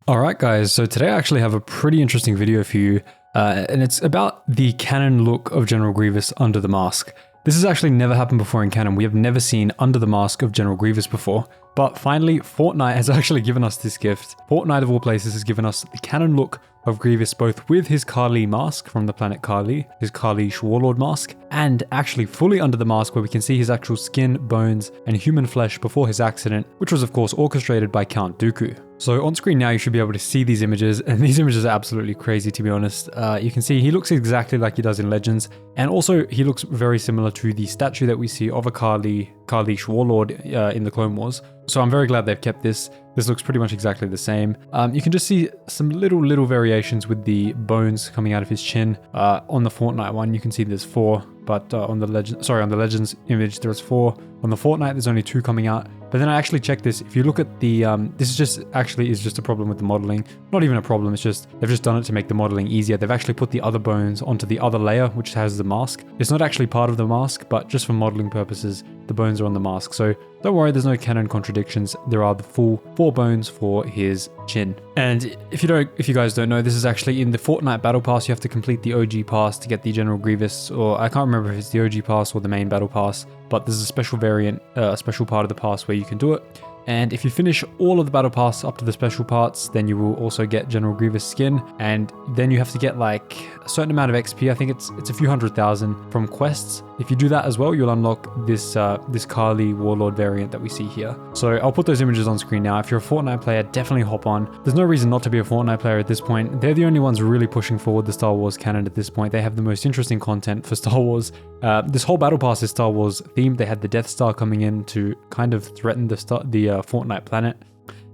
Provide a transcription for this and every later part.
Alright guys, so today I actually have a pretty interesting video for you, and it's about the canon look of General Grievous under the mask. This has actually never happened before in canon. We have never seen under the mask of General Grievous before, but finally Fortnite has actually given us this gift. Fortnite of all places has given us the canon look of Grievous, both with his Kali mask from the planet Kali, his Kali Warlord mask, and actually fully under the mask where we can see his actual skin, bones, and human flesh before his accident, which was of course orchestrated by Count Dooku. So on screen now you should be able to see these images, and these images are absolutely crazy to be honest. You can see he looks exactly like he does in Legends, and also he looks very similar to the statue that we see of a Kali Warlord in the Clone Wars. So I'm very glad they've kept this. This looks pretty much exactly the same. You can just see some little variations with the bones coming out of his chin. On the Fortnite one, you can see there's 4, but on the Legends image, there's 4. On the Fortnite, there's only 2 coming out. But then I actually checked this. If you look at the, this is just a problem with the modeling. Not even a problem, it's just, they've just done it to make the modeling easier. They've actually put the other bones onto the other layer, which has the mask. It's not actually part of the mask, but just for modeling purposes, the bones are on the mask. So don't worry, there's no canon contradictions. There are the full 4 bones for his chin. And if you guys don't know, this is actually in the Fortnite Battle Pass. You have to complete the OG Pass to get the General Grievous, or I can't remember if it's the OG Pass or the main Battle Pass, but there's a special variant, a special part of the pass where you can do it. And if you finish all of the Battle Pass up to the special parts, then you will also get General Grievous skin, and then you have to get like a certain amount of XP. I think it's a few 100,000 from quests. If you do that as well, you'll unlock this this Kali Warlord variant that we see here. So I'll put those images on screen now. If you're a Fortnite player, definitely hop on. There's no reason not to be a Fortnite player at this point. They're the only ones really pushing forward the Star Wars canon at this point. They have the most interesting content for Star Wars. This whole Battle Pass is Star Wars themed. They had the Death Star coming in to kind of threaten the Fortnite planet.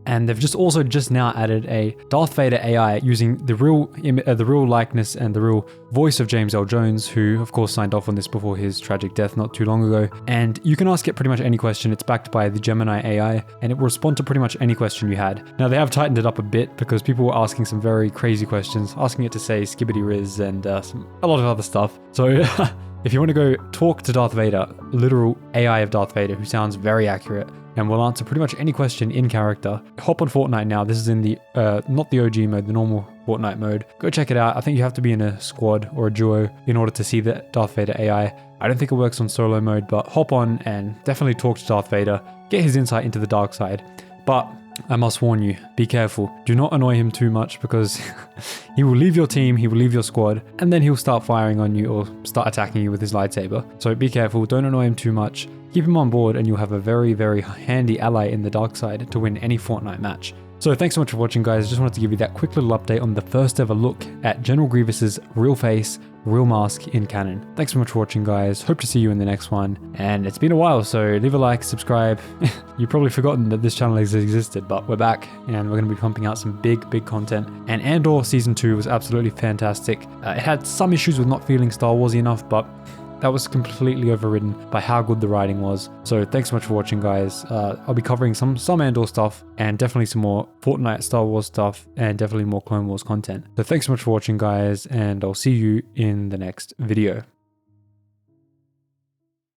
And they've just now added a Darth Vader AI using the real likeness and the real voice of James L. Jones, who of course signed off on this before his tragic death not too long ago. And you can ask it pretty much any question. It's backed by the Gemini AI, and it will respond to pretty much any question you had. Now they have tightened it up a bit because people were asking some very crazy questions, asking it to say skibbity riz and a lot of other stuff. So if you want to go talk to Darth Vader, literal AI of Darth Vader, who sounds very accurate and will answer pretty much any question in character, hop on Fortnite now. This is in the, not the OG mode, the normal Fortnite mode. Go check it out. I think you have to be in a squad or a duo in order to see the Darth Vader AI. I don't think it works on solo mode, but hop on and definitely talk to Darth Vader. Get his insight into the dark side. But I must warn you, be careful. Do not annoy him too much because he will leave your team, he will leave your squad, and then he'll start firing on you or start attacking you with his lightsaber. So be careful, don't annoy him too much. Keep him on board and you'll have a very handy ally in the dark side to win any Fortnite match. So thanks so much for watching guys. Just wanted to give you that quick little update on the first ever look at General Grievous's real face, real mask in canon. Thanks so much for watching guys. Hope to see you in the next one. And it's been a while, so leave a like, subscribe. You've probably forgotten that this channel has existed, but we're back and we're going to be pumping out some big content. And Andor Season 2 was absolutely fantastic. It had some issues with not feeling Star Warsy enough, but that was completely overridden by how good the writing was. So thanks so much for watching guys. I'll be covering some Andor stuff and definitely some more Fortnite Star Wars stuff and definitely more Clone Wars content. So thanks so much for watching guys, and I'll see you in the next video.